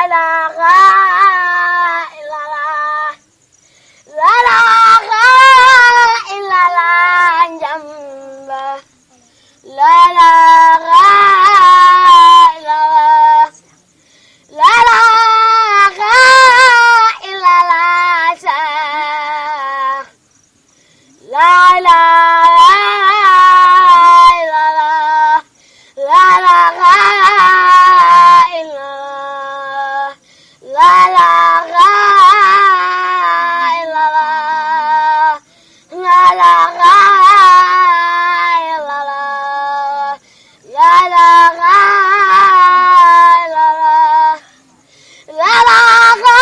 ilaha illallah. La ilaha illallah jamba. La ilaha illallah. La ilaha illallah sah. La ilaha illallah. La ilaha illallah. La ilaha illallah. La ilaha illallah. La ilaha illallah. La ilaha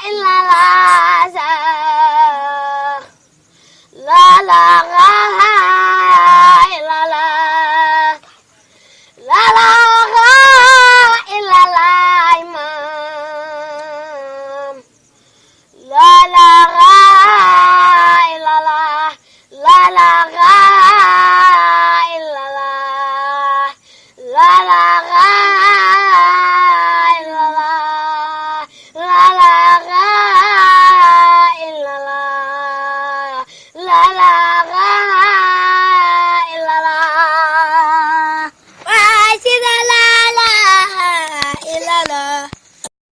illallah sah. La ilaha illallah. La ilaha illallah imam. La ilaha illallah. La ilaha illallah. La ilaha illallah. La ilaha illallah. La